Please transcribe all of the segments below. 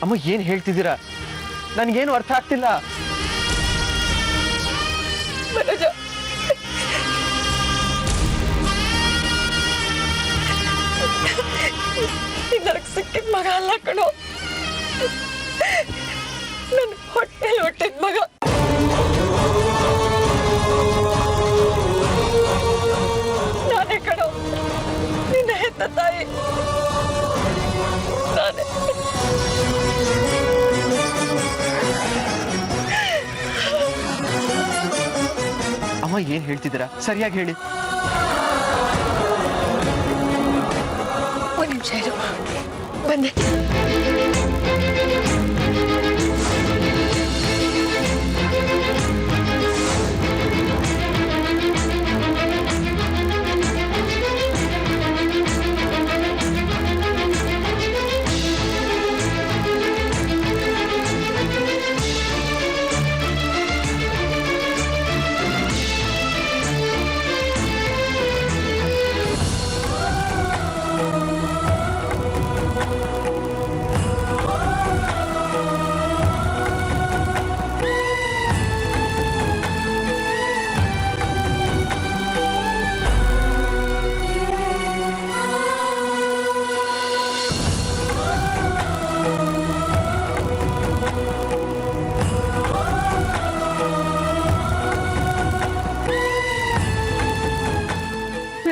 ಅಮ್ಮ ಏನ್ ಹೇಳ್ತಿದ್ದೀರಾ? ನನ್ಗೇನು ಅರ್ಥ ಆಗ್ತಿಲ್ಲ. ಮನೋಜ, ನನಗೆ ಸಿಕ್ಕಿದ ಮಗ ಅಲ್ಲ ಕಣೋ, ನನ್ನ ಹೊಟ್ಟೆಲಿ ಹುಟ್ಟಿದ ಮಗ. ನಾನೇ ಕಣೋ, ನಿನ್ನ ಹೆತ್ತ ತಾಯಿ ನಾನೇ. ಅಮ್ಮ ಏನ್ ಹೇಳ್ತಿದ್ದೀರಾ? ಸರಿಯಾಗಿ ಹೇಳಿ. ಒಂದು ನಿಮಿಷ ಇರು, ಬಂದೆ.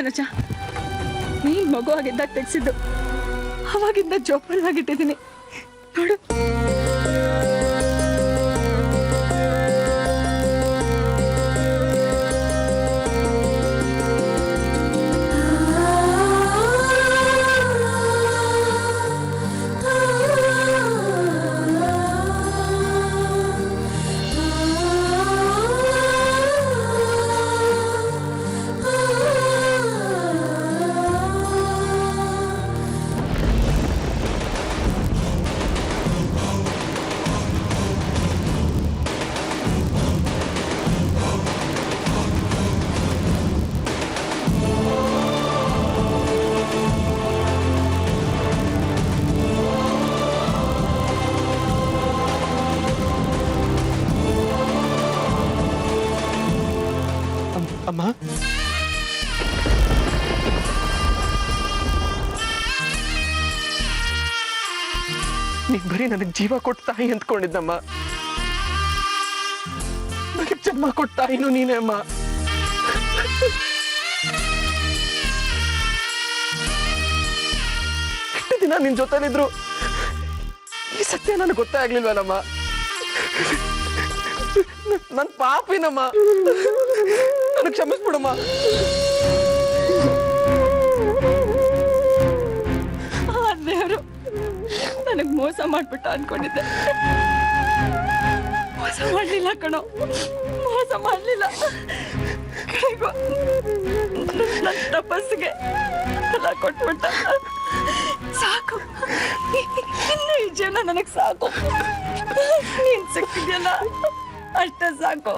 ಮನೋಜ, ನೀನ್ ಮಗು ಆಗಿದ್ದಾಗ ತೆಗ್ಸಿದ್ದು, ಅವಾಗಿಂದ ಜೋಪಾನವಾಗಿಟ್ಟಿದ್ದೀನಿ ನೋಡು. ಅಮ್ಮ, ನೀನ್ ಬರೀ ನನಗ್ ಜೀವ ಕೊಟ್ಟ ತಾಯಿ ಅಂದ್ಕೊಂಡಿದ್ದಮ್ಮ. ನನಗೆ ಜನ್ಮ ಕೊಟ್ಟ ತಾಯಿನೂ ನೀನೇ ಅಮ್ಮ. ಎಷ್ಟು ದಿನ ನಿನ್ ಜೊತೆಲಿದ್ರು ಈ ಸತ್ಯ ನನಗೆ ಗೊತ್ತೇ ಆಗ್ಲಿಲ್ವಲ್ಲಮ್ಮ. ನನ್ ಪಾಪಿನಮ್ಮ, ನನಗೆ ಕ್ಷಮಿಸ್ಬಿಡಮ್ಮ. ದೇವರು ನನಗ್ ಮೋಸ ಮಾಡ್ಬಿಟ್ಟ ಅನ್ಕೊಂಡಿದ್ದೆ. ಮೋಸ ಮಾಡ್ಲಿಲ್ಲ ಕಣೋ, ಮೋಸ ಮಾಡ್ಲಿಲ್ಲ. ಕಡೆಗೂ ನನ್ನ ತಪಸ್ಸಿಗೆ ಫಲ ಕೊಟ್ಬಿಟ್ಟ. ಸಾಕು, ಇನ್ನು ಈ ಜೀವನ ನನಗ್ ಸಾಕು. ನೀನ್ ಸಿಕ್ತಿದ್ಯಲ್ಲ ಅಷ್ಟೇ ಸಾಕು.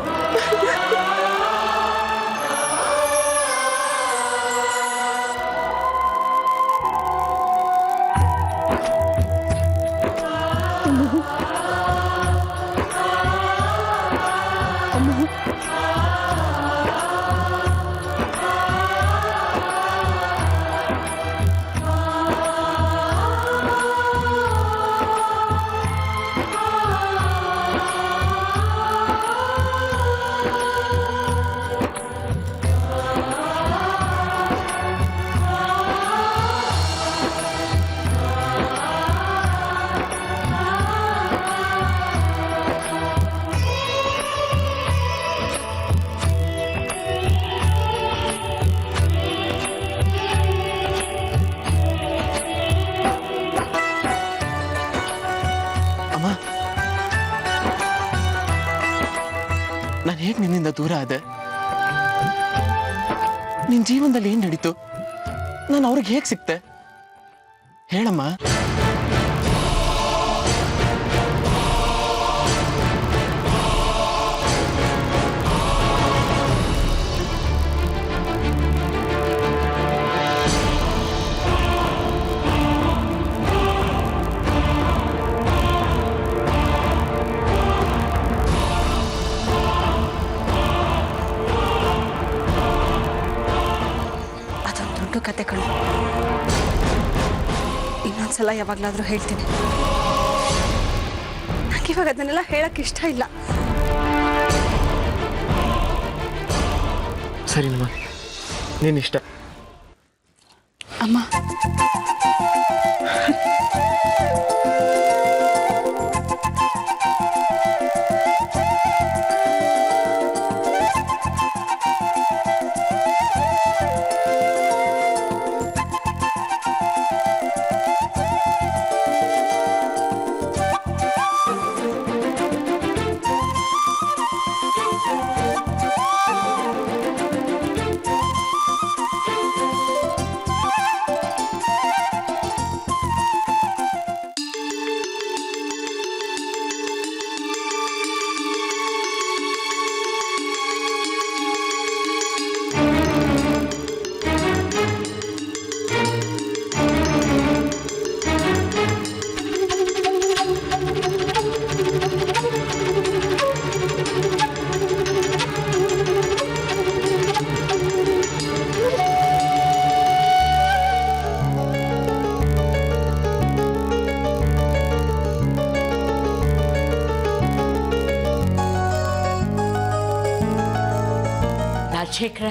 ನಾನು ಹೇಗೆ ನಿನ್ನಿಂದ ದೂರ ಆದೆ? ನಿನ್ ಜೀವನದಲ್ಲಿ ಏನ್ ನಡೀತು? ನಾನು ಅವ್ರಿಗೆ ಹೇಗೆ ಸಿಕ್ತೆ ಹೇಳಮ್ಮ. ದೊಡ್ಡ ಕತೆ ಕಣು. ಇನ್ನೊಂದ್ಸಲ ಯಾವಾಗಲಾದರೂ ಹೇಳ್ತೀನಿ. ನಂಗೆ ಇವಾಗ ಅದನ್ನೆಲ್ಲ ಹೇಳಕ್ಕೆ ಇಷ್ಟ ಇಲ್ಲ. ಸರಿನಮ್ಮ, ನೀನಿಷ್ಟ. ಅಮ್ಮ, ರಾಜಶೇಖರ,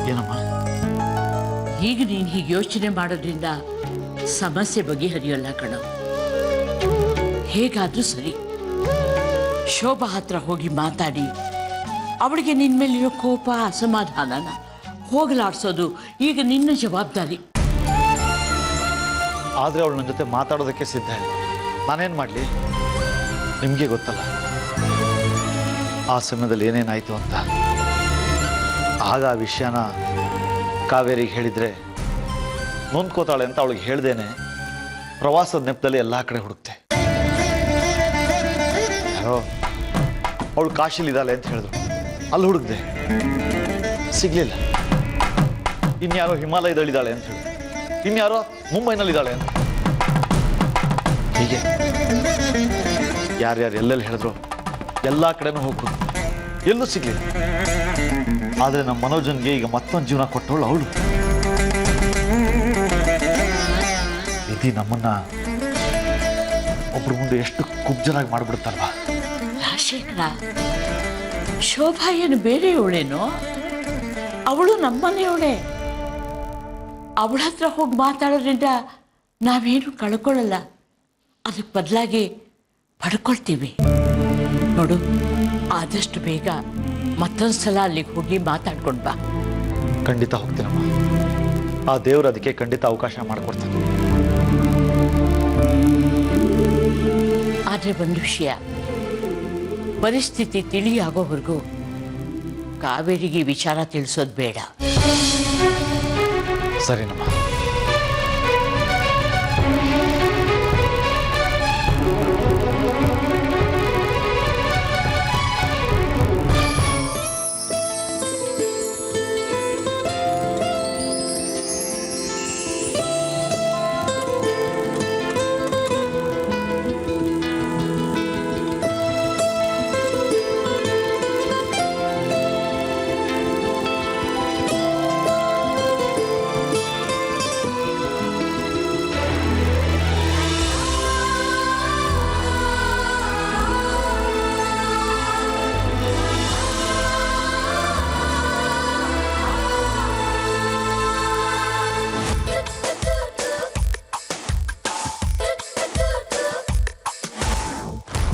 ಏನಮ್ಮ? ಈಗ ನೀನು ಹೀಗೆ ಯೋಚನೆ ಮಾಡೋದ್ರಿಂದ ಸಮಸ್ಯೆ ಬಗೆಹರಿಯಲ್ಲ ಕಣ. ಹೇಗಾದ್ರೂ ಸರಿ, ಶೋಭಾ ಹತ್ರ ಹೋಗಿ ಮಾತಾಡಿ ಅವಳಿಗೆ ನಿನ್ನ ಮೇಲಿರೋ ಕೋಪ ಅಸಮಾಧಾನನ ಹೋಗಲಾಡಿಸೋದು ಈಗ ನಿನ್ನ ಜವಾಬ್ದಾರಿ. ಆದರೆ ಅವಳು ನನ್ನ ಜೊತೆ ಮಾತಾಡೋದಕ್ಕೆ ಸಿದ್ಧ ಇಲ್ಲ. ನಾನೇನು ಮಾಡಲಿ? ನಿಮಗೆ ಗೊತ್ತಲ್ಲ ಆ ಸಮಯದಲ್ಲಿ ಏನೇನಾಯಿತು ಅಂತ. ಆಗ ಆ ವಿಷಯನ ಕಾವೇರಿಗೆ ಹೇಳಿದರೆ ನೊಂದ್ಕೋತಾಳೆ ಅಂತ ಅವಳಿಗೆ ಹೇಳ್ದೇನೆ ಪ್ರವಾಸದ ನೆಪದಲ್ಲಿ ಎಲ್ಲ ಕಡೆ ಹುಡುಕ್ತೆ. ಯಾರೋ ಅವಳು ಕಾಶಿಲಿದ್ದಾಳೆ ಅಂತ ಹೇಳಿದ್ರು, ಅಲ್ಲಿ ಹುಡುಕ್ದೆ, ಸಿಗ್ಲಿಲ್ಲ. ಇನ್ಯಾರೋ ಹಿಮಾಲಯದಲ್ಲಿದ್ದಾಳೆ ಅಂತ ಹೇಳಿದ್ರು, ಇನ್ಯಾರೋ ಮುಂಬೈನಲ್ಲಿದ್ದಾಳೆ ಅಂತ. ಹೀಗೆ ಯಾರ್ಯಾರು ಎಲ್ಲೆಲ್ಲಿ ಹೇಳಿದ್ರು ಎಲ್ಲ ಕಡೆನೂ ಹೋಗ್ಬೋದು, ಎಲ್ಲೂ ಸಿಗ್ಲಿಲ್ಲ. ಆದರೆ ನಮ್ಮ ಮನೋಜನ್ಗೆ ಈಗ ಮತ್ತೊಂದು ಜೀವನ ಕೊಟ್ಟವಳು ಅವಳು. ವಿಧಿ ನಮ್ಮನ್ನ ಒಬ್ರ ಮುಂದೆ ಎಷ್ಟು ಕುಬ್ಜನಾಗಿ ಮಾಡ್ಬಿಡುತ್ತಲ್ವಾ. ರಾಜಶೇಖರ, ಶೋಭಾ ಏನು ಬೇರೆಯವಳೇನೋ? ಅವಳು ನಮ್ಮನೆಯವಳೆ. ಅವಳ ಹತ್ರ ಹೋಗಿ ಮಾತಾಡೋದ್ರಿಂದ ನಾವೇನು ಕಳ್ಕೊಳ್ಳಲ್ಲ, ಅದಕ್ಕೆ ಬದಲಾಗಿ ಪಡ್ಕೊಳ್ತೀವಿ. ನೋಡು, ಆದಷ್ಟು ಬೇಗ ಮತ್ತೊಂದ್ಸಲ ಅಲ್ಲಿಗೆ ಹೋಗಿ ಮಾತಾಡ್ಕೊಂಡು ಬಾ. ಖಂಡಿತ ಹೋಗ್ತೀನಮ್ಮ. ಆ ದೇವರು ಅದಕ್ಕೆ ಖಂಡಿತ ಅವಕಾಶ ಮಾಡಿಕೊಡ್ತಾನೆ. ಆದರೆ ಒಂದು ವಿಷಯ, ಪರಿಸ್ಥಿತಿ ತಿಳಿಯಾಗೋವರೆಗೂ ಕಾವೇರಿಗೆ ವಿಚಾರ ತಿಳಿಸೋದು ಬೇಡ. ಸರಿನಮ್ಮ.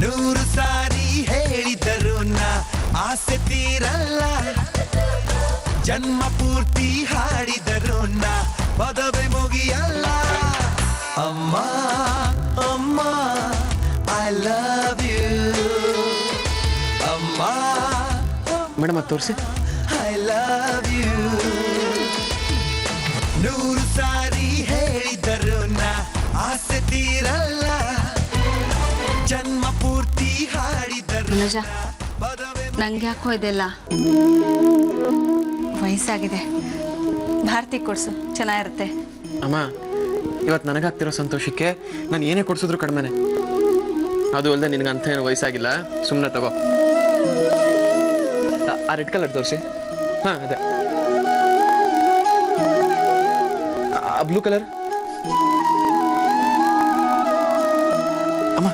ನೂರು ಸಾರಿ ಹೇಳಿದರು ನಾ ಆಸೆ ತೀರಲ್ಲ, ಜನ್ಮ ಪೂರ್ತಿ ಹಾಡಿದರು ನಾ ಪದವೇ ಮುಗಿಯಲ್ಲ. ಅಮ್ಮ ಅಮ್ಮ ಐ ಲವ್ ಯು ಅಮ್ಮ. ಮೇಡಮ್, ಅದು ತೋರಿಸಿ. I love you. ನೂರು ಸಾರಿ ಹೇಳಿದರು ನಾ ಆಸೆ ತೀರಲ್ಲ, ಜನ್ಮ ಪೂರ್ತಿ ಹಾಡಿದರು. ನಂಗೆ ಯಾಕೋ ಇದೆಲ್ಲ ವಯಸ್ಸಾಗಿದೆ. ಭಾರತಿ ಕೊಡ್ಸು, ಚೆನ್ನಾಗಿರುತ್ತೆ. ಅಮ್ಮ, ಇವತ್ತು ನನಗಾಗ್ತಿರೋ ಸಂತೋಷಕ್ಕೆ ನಾನು ಏನೇ ಕೊಡ್ಸಿದ್ರು ಕಡಿಮೆನೆ. ಅದು ಅಲ್ಲದೆ ನಿನಗೆ ಅಂತ ಏನು ವಯಸ್ಸಾಗಿಲ್ಲ, ಸುಮ್ಮನೆ ತಗೋ. ಆ ರೆಡ್ ಕಲರ್ ತೋರಿಸಿ. ಹಾಂ, ಅದೇ. ಬ್ಲೂ ಕಲರ್ ಅಮ್ಮ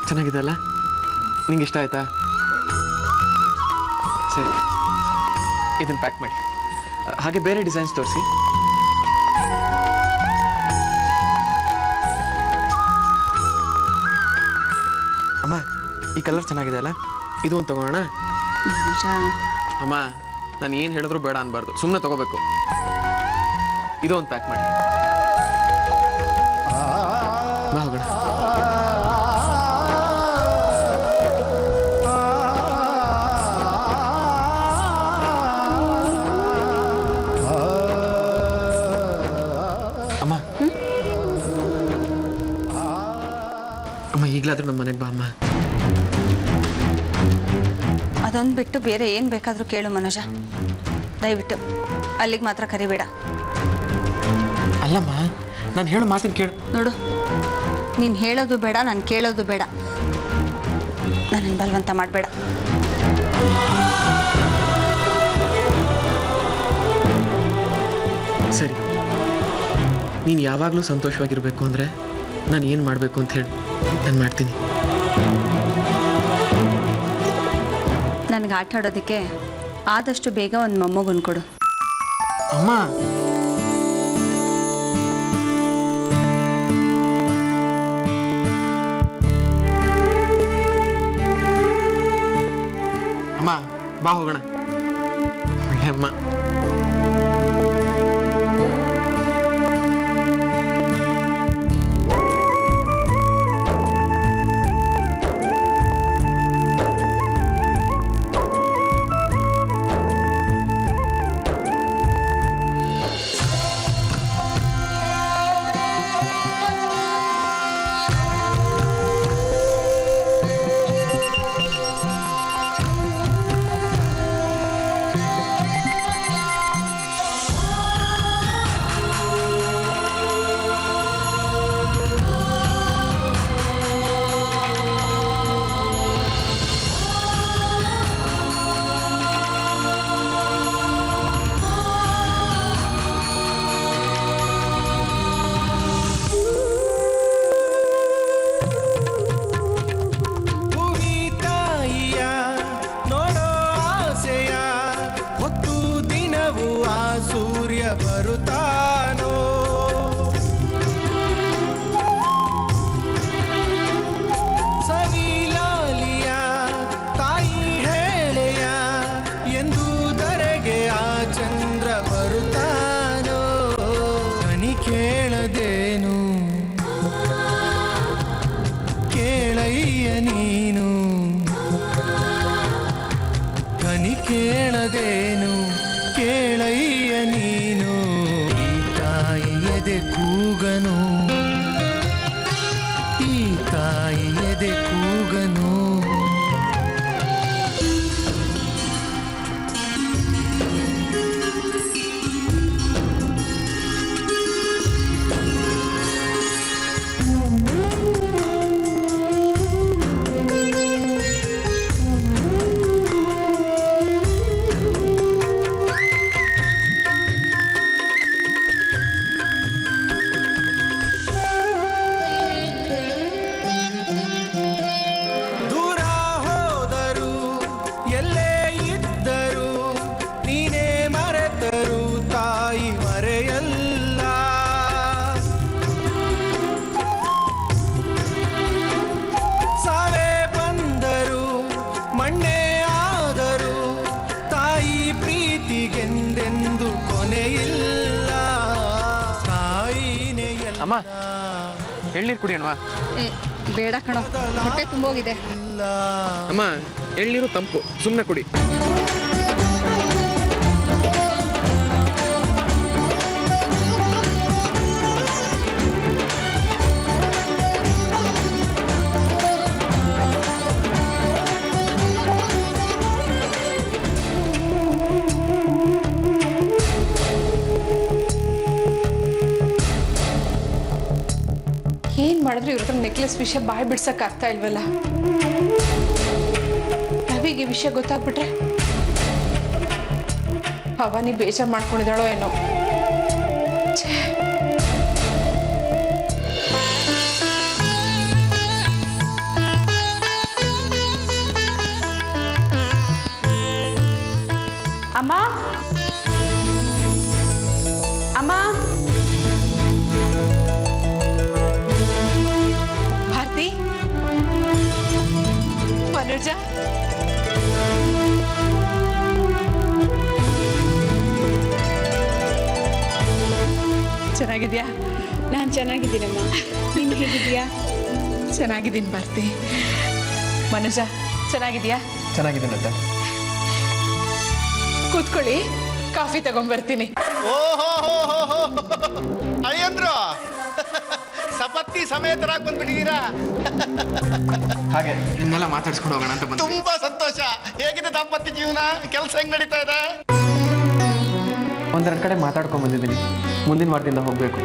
ಚೆನ್ನಾಗಿದೆ ಅಲ್ಲ? ನಿಂಗೆ ಇಷ್ಟ ಆಯ್ತಾ? ಸರಿ, ಇದನ್ನು ಪ್ಯಾಕ್ ಮಾಡಿ. ಹಾಗೆ ಬೇರೆ ಡಿಸೈನ್ಸ್ ತೋರಿಸಿ. ಅಮ್ಮ ಈ ಕಲರ್ ಚೆನ್ನಾಗಿದೆ ಅಲ್ಲ? ಇದು ಒಂದು ತಗೋಣ. ಅಮ್ಮ ನಾನು ಏನು ಹೇಳಿದ್ರು ಬೇಡ ಅನ್ಬಾರ್ದು, ಸುಮ್ಮನೆ ತಗೋಬೇಕು. ಇದು ಒಂದು ಪ್ಯಾಕ್ ಮಾಡಿ. ಬಾ ಹೋಗೋಣ. ಅಮ್ಮ ಅಮ್ಮ ಈಗಲಾದ್ರೂ ನಮ್ಮ ಮನೆಗೆ ಬಾ ಅಮ್ಮ. ಅದೊಂದು ಬಿಟ್ಟು ಬೇರೆ ಏನು ಬೇಕಾದರೂ ಕೇಳು ಮನೋಜ, ದಯವಿಟ್ಟು ಅಲ್ಲಿಗೆ ಮಾತ್ರ ಕರಿಬೇಡ. ಅಲ್ಲಮ್ಮ ನಾನು ಹೇಳೋ ಮಾತಿನ ಕೇಳು. ನೋಡು, ನೀನು ಹೇಳೋದು ಬೇಡ, ನಾನು ಕೇಳೋದು ಬೇಡ. ನನ್ನನ್ನು ಬಲವಂತ ಮಾಡಬೇಡ. ಸರಿ, ನೀನು ಯಾವಾಗಲೂ ಸಂತೋಷವಾಗಿರಬೇಕು ಅಂದರೆ ನಾನು ಏನು ಮಾಡಬೇಕು ಅಂತ ಹೇಳಿ ನಾನು ಮಾಡ್ತೀನಿ. ನನಗೆ ಆಟ ಆಡೋದಕ್ಕೆ ಆದಷ್ಟು ಬೇಗ ಒಂದು ಮೊಮ್ಮಗನ ಕೊಡು. ಅಮ್ಮ ಅಮ್ಮ ಬಾ ಹೋಗೋಣ. ಒಳ್ಳೆ ಅಮ್ಮ. ಬರುತ್ತಾನೋ ಸವಿಲಾಲಿಯ ತಾಯಿ ಹೇಳೆಯ ಎಂದು ದರೆಗೆ ಆ ಚಂದ್ರ ಬರುತ್ತಾನೋ. ಕನಿ ಕೇಳದೇನು ಕೇಳಯ್ಯ ನೀನು, ಕನಿ ಕೇಳದೇನು ಕೇಳಯ್ಯ ನೀನು. ಈ ತಾಯಿ ಎದೆ ಕೂಗನು, ಈ ತಾಯಿ ಎದೆ ಕೂಗನು. ಅಮ್ಮ ಎಳ್ನೀರು ಕುಡಿ ಅಣ್ಣ. ಬೇಡ ಕಣೋ, ಹೊಟ್ಟೆ ತುಂಬೋಗಿದೆ. ಅಮ್ಮ ಎಳ್ನೀರು ತಂಪು, ಸುಮ್ಮನೆ ಕುಡಿ. ಏನ್ ಮಾಡಿದ್ರೆ ಇವ್ರ ಹತ್ರ ನೆಕ್ಲೆಸ್ ವಿಷಯ ಬಾಯ್ ಬಿಡ್ಸಕ್ ಆಗ್ತಾ ಇಲ್ವಲ್ಲ. ರವಿಗೆ ವಿಷಯ ಗೊತ್ತಾಗ್ಬಿಟ್ರೆ ಭವಾನಿ ಬೇಜಾರು ಮಾಡ್ಕೊಂಡಿದ್ದಾಳೋ ಏನೋ. ಅಮ್ಮ ಅಮ್ಮ ಭಾರತಿ, ಮನುಜ, ಚೆನ್ನಾಗಿದ್ಯಾ? ನಾನು ಚೆನ್ನಾಗಿದ್ದೀನಮ್ಮ. ನೀನು ಹೇಗಿದ್ದೀಯಾ? ಚೆನ್ನಾಗಿದ್ದೀನಿ ಭಾರತಿ. ಮನುಜ, ಚೆನ್ನಾಗಿದ್ಯಾ? ಚೆನ್ನಾಗಿದ್ದೀನಂತೆ. ಕೂತ್ಕೊಳ್ಳಿ, ಕಾಫಿ ತಗೊಂಡ್ಬರ್ತೀನಿ. ಓಹೋ ಅಯ್ಯಂದ್ರು ಸಪತ್ತಿ ಸಮೇತರಾಗಿ ಬಂದ್ಬಿಟ್ಟಿದ್ದೀರಾ. ಹಾಗೆ ನಿನ್ನೆಲ್ಲ ಮಾತಾಡ್ಸ್ಕೊಂಡು ಹೋಗೋಣ ಅಂತ ಬಂದು. ತುಂಬಾ ಸಂತೋಷ. ಹೇಗಿದೆ ದಾಂಪತ್ಯ ಜೀವನ? ಕೆಲಸ ಹೆಂಗ್ ನಡೀತಾ ಇದೆ? ಒಂದೆರಡು ಕಡೆ ಮಾತಾಡ್ಕೊಂಡ್ ಬಂದಿದ್ದೀನಿ. ಮುಂದಿನ ವಾರದಿಂದ ಹೋಗ್ಬೇಕು.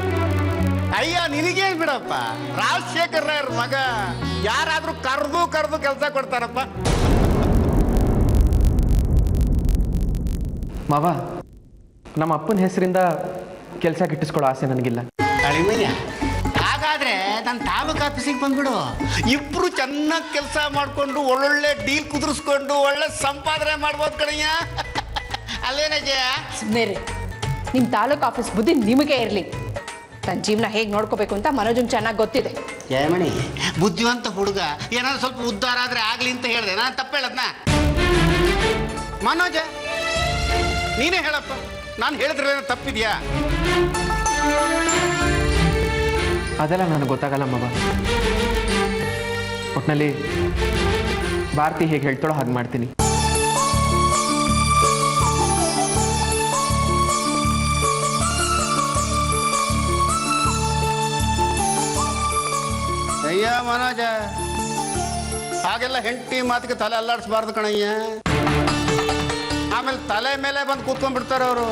ಅಯ್ಯ ನಿನಗೇನ್ ಬಿಡಪ್ಪ, ರಾಜಶೇಖರ್ ರಾಯರ್ ಮಗ, ಯಾರಾದ್ರೂ ಕರೆದು ಕೆಲಸ ಕೊಡ್ತಾರಪ್ಪ. ಮಾವ, ನಮ್ಮ ಅಪ್ಪನ ಹೆಸರಿಂದ ಕೆಲಸ ಗಿಟ್ಟಿಸ್ಕೊಳ್ಳೋ ಆಸೆ ನನಗಿಲ್ಲ. ಅಳಿಮಯ್ಯ, ಹಾಗಾದ್ರೆ ನನ್ನ ತಾಲೂಕು ಆಫೀಸಿಗೆ ಬಂದ್ಬಿಡು. ಇಬ್ರು ಚೆನ್ನಾಗಿ ಕೆಲಸ ಮಾಡ್ಕೊಂಡು ಒಳ್ಳೊಳ್ಳೆ ಡೀಲ್ ಕುದುರಿಸ್ಕೊಂಡು ಒಳ್ಳೆ ಸಂಪಾದನೆ ಮಾಡ್ಬೋದು ಕಣಯ್ಯ. ಅಲ್ಲೇನಜಯ? ಸುಮ್ಮನೆ ರೀ, ನಿಮ್ಮ ತಾಲೂಕು ಆಫೀಸ್ ಬುದ್ಧಿ ನಿಮಗೆ ಇರಲಿ. ತನ್ನ ಜೀವನ ಹೇಗೆ ನೋಡ್ಕೋಬೇಕು ಅಂತ ಮನೋಜಂಗೆ ಚೆನ್ನಾಗಿ ಗೊತ್ತಿದೆ. ಜಯಮಣಿ ಬುದ್ಧಿವಂತ ಹುಡುಗ, ಏನಾದ್ರು ಸ್ವಲ್ಪ ಉದ್ಧಾರ ಆದ್ರೆ ಆಗ್ಲಿ ಅಂತ ಹೇಳಿದೆ. ನಾನು ತಪ್ಪು ಹೇಳದ್ನ? ಮನೋಜ, ನೀನೇ ಹೇಳಪ್ಪ, ನಾನು ಹೇಳಿದ್ರೆ ತಪ್ಪಿದ್ಯಾ? ಅದೆಲ್ಲ ನನಗೆ ಗೊತ್ತಾಗಲ್ಲ ಮಾವ. ಒಟ್ಟಿನಲ್ಲಿ ಭಾರತಿ ಹೇಗೆ ಹೇಳ್ತಾಳೋ ಹಾಗೆ ಮಾಡ್ತೀನಿ. ಅಯ್ಯ ಮನೋಜ, ಹಾಗೆಲ್ಲ ಹೆಂಡತಿ ಮಾತಿಗೆ ತಲೆ ಅಲ್ಲಾಡಿಸ್ಬಾರ್ದು ಕಣಯ್ಯ. ಆಮೇಲೆ ತಲೆ ಮೇಲೆ ಬಂದು ಕೂತ್ಕೊಂಡ್ಬಿಡ್ತಾರೆ ಅವರು.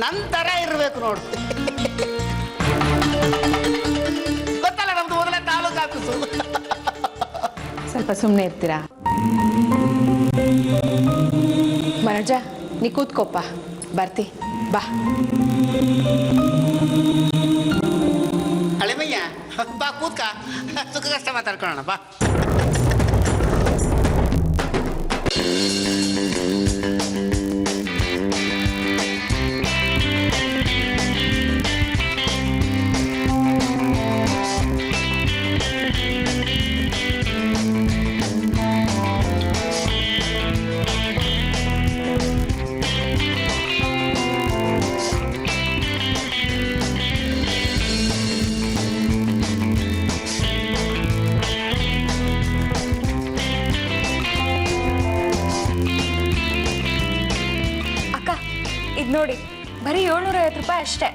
ನನ್ನ ಥರ ಇರಬೇಕು ನೋಡು. ಗೊತ್ತಲ್ಲ, ನಮ್ದು ಮೊದಲೇ ತಾಲೂಕು ಆಫೀಸು. ಸ್ವಲ್ಪ ಸುಮ್ಮನೆ ಇರ್ತೀರಾ? ಮನೋಜ, ನೀ ಕೂತ್ಕೋಪ್ಪ. ಬರ್ತಿ ಬಾ. ಅಳಿಮಯ್ಯ ಬಾ, ಕೂತ್ಕ, ಸುಖ ಕಷ್ಟ ಮಾತಾಡ್ಕೊಳ್ಳೋಣ ಬಾ. ನೋಡಿ, ಬರೀ 750 ರೂಪಾಯಿ ಅಷ್ಟೇ.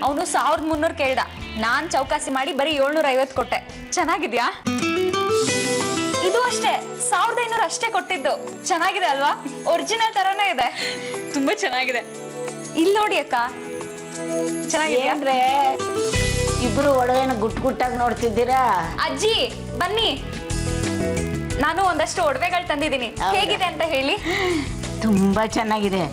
ಅವನು 1300 ಕೇಳ್ದ. ನಾನು ಚೌಕಾಸಿ ಮಾಡಿ ಬರೀ 750 ಕೊಟ್ಟೆ. ಚೆನ್ನಾಗಿದ್ಯಾ? ಇದು ಅಷ್ಟೇ 1500 ಅಷ್ಟೇ ಕೊಟ್ಟಿದ್ದು. ಚೆನ್ನಾಗಿದೆ ಅಲ್ವಾ? ಒರಿಜಿನಲ್ ತರನೇ ಇದೆ. ತುಂಬಾ ಚೆನ್ನಾಗಿದೆ. ಇಲ್ಲಿ ನೋಡಿ ಅಕ್ಕ, ಚೆನ್ನಾಗಿದೆ ಅಂದ್ರೆ ಇಬ್ರು ಒಡವೆನ ಗುಟ್ಟಾಗಿ ನೋಡ್ತಿದ್ದೀರಾ? ಅಜ್ಜಿ ಬನ್ನಿ, ನಾನು ಒಂದಷ್ಟು ಒಡವೆಗಳು ತಂದಿದ್ದೀನಿ. ಹೇಗಿದೆ ಅಂತ ಹೇಳಿ. ತುಂಬಾ ಚೆನ್ನಾಗಿದೆ.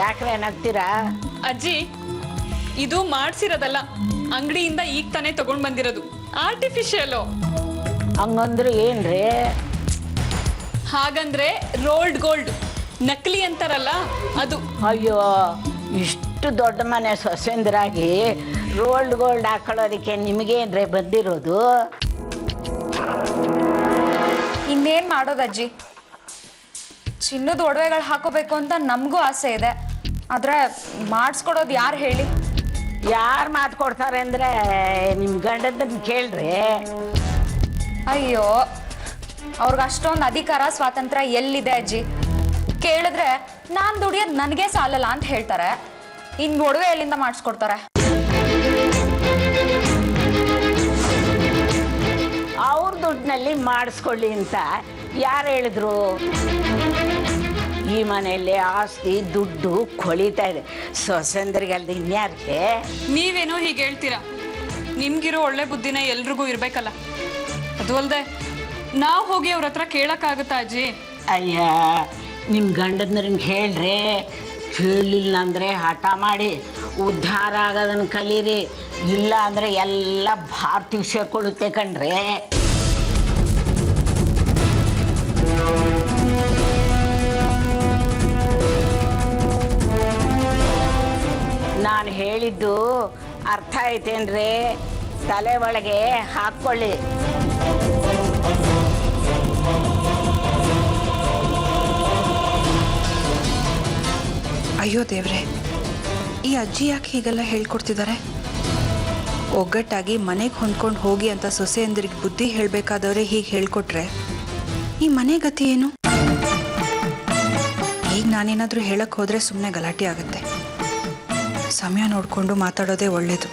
ಯಾಕ್ರೆ ನಗ್ತೀರಾ? ಅಜ್ಜಿ, ಇದು ಮಾಡ್ಸಿರೋದಲ್ಲ, ಅಂಗಡಿಯಿಂದ ಈಗ ತಾನೇ ತಗೊಂಡ್ ಬಂದಿರೋದು. ಆರ್ಟಿಫಿಷಿಯಲ್. ಹಂಗಂದ್ರೆ ಏನ್ರಿ? ಹಾಗಂದ್ರೆ ರೋಲ್ಡ್ ಗೋಲ್ಡ್, ನಕಲಿ ಅಂತಾರಲ್ಲ ಅದು. ಅಯ್ಯೋ, ಇಷ್ಟು ದೊಡ್ಡ ಮನೆ ಸೊಸೆಂದ್ರಾಗಿ ರೋಲ್ಡ್ ಗೋಲ್ಡ್ ಹಾಕೊಳ್ಳೋದಕ್ಕೆ ನಿಮಗೇನ್ರೆ ಬಂದಿರೋದು? ಇನ್ನೇನ್ ಮಾಡೋದಜ್ಜಿ, ಚಿನ್ನದ ಒಡವೆಗಳು ಹಾಕೋಬೇಕು ಅಂತ ನಮಗೂ ಆಸೆ ಇದೆ. ಆದ್ರೆ ಮಾಡಿಸ್ಕೊಡೋದು ಯಾರು ಹೇಳಿ? ಯಾರು ಮಾತು ಕೊಡ್ತಾರೆ ಅಂದ್ರೆ ನಿಮ್ಮ ಗಂಡನ ಕೇಳ್ರಿ. ಅಯ್ಯೋ, ಅವ್ರಿಗೆ ಅಷ್ಟೊಂದು ಅಧಿಕಾರ ಸ್ವಾತಂತ್ರ್ಯ ಎಲ್ಲಿದೆ ಅಜ್ಜಿ? ಕೇಳಿದ್ರೆ ನಾನು ದುಡಿಯೋದು ನನಗೆ ಸಾಲಲ್ಲ ಅಂತ ಹೇಳ್ತಾರೆ. ಇನ್ನು ಒಡವೆ ಎಲ್ಲಿಂದ ಮಾಡಿಸ್ಕೊಡ್ತಾರೆ? ಅವ್ರ ದುಡ್ಡಿನಲ್ಲಿ ಮಾಡಿಸ್ಕೊಳ್ಳಿ ಅಂತ ಯಾರು ಹೇಳಿದ್ರು? ಈ ಮನೆಯಲ್ಲಿ ಆಸ್ತಿ ದುಡ್ಡು ಕೊಳಿತಾ ಇದೆ. ಸೊಸೆಂದ್ರಿಗಲ್ದ ಇನ್ಯಾರಿಗೆ? ನೀವೇನೋ ಹೀಗೆ ಹೇಳ್ತೀರಾ. ನಿಮ್ಗಿರೋ ಒಳ್ಳೆ ಬುದ್ಧಿನ ಎಲ್ರಿಗೂ ಇರ್ಬೇಕಲ್ಲ. ಅದು ಅಲ್ದೆ ನಾವು ಹೋಗಿ ಅವ್ರ ಹತ್ರ ಕೇಳಕ್ಕಾಗತ್ತಾ ಅಜ್ಜಿ? ಅಯ್ಯ, ನಿಮ್ಮ ಗಂಡದ್ನರಿಗೆ ಹೇಳ್ರಿ. ಕೇಳಲಿಲ್ಲ ಅಂದರೆ ಹಠ ಮಾಡಿ ಉದ್ಧಾರ ಆಗೋದನ್ನು ಕಲೀರಿ. ಇಲ್ಲ ಅಂದರೆ ಎಲ್ಲ ಭಾರತಿ ಸೇರ್ಕೊಳ್ಳುತ್ತೆ ಕಣ್ರಿ. ನಾನು ಹೇಳಿದ್ದು ಅರ್ಥ ಐತೇನ್ರಿ? ತಲೆ ಒಳಗೆ ಹಾಕ್ಕೊಳ್ಳಿ. ಅಯ್ಯೋ ದೇವ್ರೆ, ಈ ಅಜ್ಜಿ ಯಾಕೆ ಹೀಗೆಲ್ಲ ಹೇಳ್ಕೊಡ್ತಿದ್ದಾರೆ? ಒಗ್ಗಟ್ಟಾಗಿ ಮನೆಗೆ ಹೊಂದ್ಕೊಂಡು ಹೋಗಿ ಅಂತ ಸೊಸೆಯಂದ್ರಿಗೆ ಬುದ್ಧಿ ಹೇಳಬೇಕಾದವ್ರೆ ಹೀಗೆ ಹೇಳ್ಕೊಟ್ರೆ ಈ ಮನೆ ಗತಿ ಏನು? ಈಗ ನಾನೇನಾದರೂ ಹೇಳಕ್ಕೆ ಹೋದರೆ ಸುಮ್ಮನೆ ಗಲಾಟೆ ಆಗುತ್ತೆ. ಸಮಯ ನೋಡಿಕೊಂಡು ಮಾತಾಡೋದೇ ಒಳ್ಳೇದು.